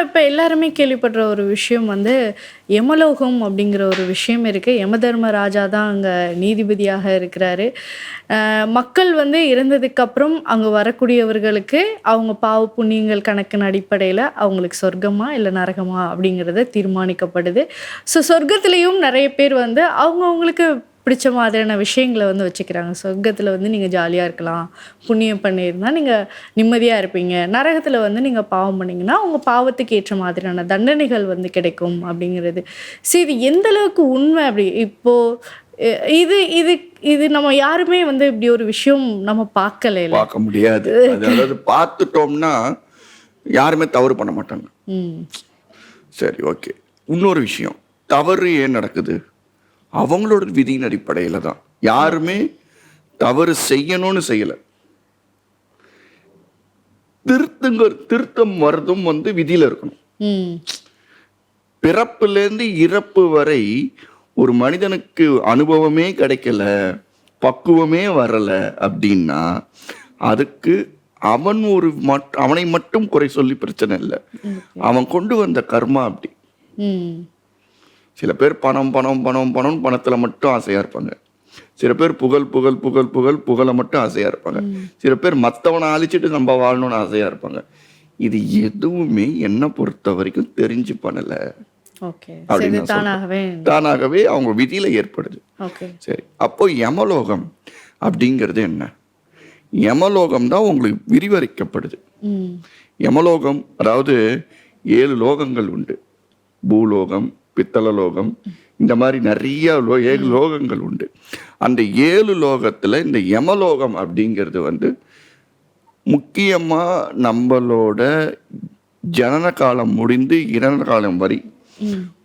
இப்ப எல்லாருமே கேள்விப்படுற ஒரு விஷயம் வந்து யமலோகம் அப்படிங்கிற ஒரு விஷயம் இருக்கு. யமதர்மராஜா தான் அங்க நீதிபதியாக இருக்கிறாரு. மக்கள் வந்து இறந்ததுக்கு அப்புறம் அங்க வரக்கூடியவர்களுக்கு அவங்க பாவ புண்ணியங்கள் கணக்கின் அடிப்படையில அவங்களுக்கு சொர்க்கமா இல்ல நரகமா அப்படிங்கிறது தீர்மானிக்கப்படுது. சொர்க்கத்திலயும் நெறைய பேர் வந்து அவங்கவங்களுக்கு பிடிச்ச மாதிரியான விஷயங்கள வந்து வச்சுக்கிறாங்க. சொர்க்கத்தில வந்து நீங்க ஜாலியா இருக்கலாம். புண்ணியம் பண்ணியிருந்தா நீங்க நிம்மதியா இருப்பீங்க. நரகத்துல வந்து நீங்க பாவம் பண்ணீங்கன்னா, உங்க பாவத்துக்கு ஏற்ற மாதிரியான தண்டனைகள் வந்து கிடைக்கும் அப்படிங்கிறது. இது எந்த அளவுக்கு உண்மை அப்படி இப்போ எ இது இது இது நம்ம யாருமே வந்து இப்படி ஒரு விஷயம் நம்ம பார்க்கலைல. பார்க்க முடியாது. அதாவது பார்த்துட்டோம்னா யாருமே தவறு பண்ண மாட்டாங்க. ம். சரி, ஓகே. இன்னொரு விஷயம், தவறு ஏன் நடக்குது? அவங்களோட விதியின் அடிப்படையில தான். யாருமே தவறு செய்யணும்னு செய்யல. திருத்தம் வரதும் வந்து விதியில இருக்கணும். ம். பிறப்பிலேருந்து இறப்பு வரை ஒரு மனிதனுக்கு அனுபவமே கிடைக்கல, பக்குவமே வரல அப்படின்னா அதுக்கு அவனை மட்டும் குறை சொல்லி பிரச்சனை இல்லை. அவன் கொண்டு வந்த கர்மா அப்படி. ம். சில பேர் பணம் பணம் பணம் பணம் பணத்துல மட்டும் ஆசையா இருப்பாங்க. சில பேர் புகழ் புகழ் புகழ் புகழ் புகழை மட்டும் ஆசையா இருப்பாங்க. சில பேர் மற்றவனை அழிச்சிட்டு நம்ம வாழணும்னு ஆசையா இருப்பாங்க. இது எதுவுமே என்னை பொறுத்த வரைக்கும் தெரிஞ்சு பண்ணல. தானாகவே அவங்க விதியில ஏற்படுது. சரி, அப்போ யமலோகம் அப்படிங்கிறது என்ன? யமலோகம் தான் உங்களுக்கு விரிவரைக்கப்படுது. யமலோகம் அதாவது 7 லோகங்கள் உண்டு. பூலோகம், பித்தள லோகம், இந்த மாதிரி நிறைய 7 லோகங்கள் உண்டு. அந்த 7 லோகத்துல இந்த யமலோகம் அப்படிங்கிறது வந்து முக்கியமா நம்மளோட ஜனன காலம் முடிந்து இறந்த காலம் வரை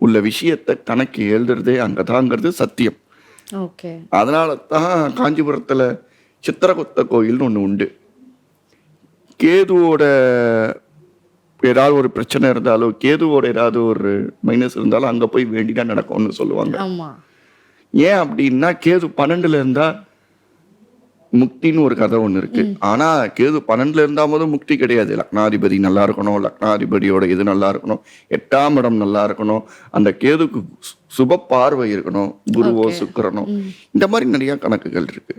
உள்ள விஷயத்தை கணக்கு எழுதுறதே அங்கதாங்கிறது சத்தியம். அதனால தான் காஞ்சிபுரத்துல சித்திரகுப்த கோயில்னு ஒண்ணு உண்டு. கேதுவோட ஏதாவது ஒரு பிரச்சனை இருந்தாலும், கேதுவோட ஏதாவது ஒரு மைனஸ் இருந்தாலும் அங்க போய் வேண்டிதான் நடக்கும்னு சொல்லுவாங்க. ஏன் அப்படின்னா கேது 12ல இருந்தா முக்தின்னு ஒரு கதை ஒண்ணு இருக்கு. ஆனா கேது 12ல இருந்தா போதும் முக்தி கிடையாது. லக்னாதிபதி நல்லா இருக்கணும், லக்னாதிபதியோட இது நல்லா இருக்கணும், 8ஆம் இடம் நல்லா இருக்கணும், அந்த கேதுக்கு சுப பார்வை இருக்கணும், குருவோ சுக்கிரனோ, இந்த மாதிரி நிறைய கணக்குகள் இருக்கு.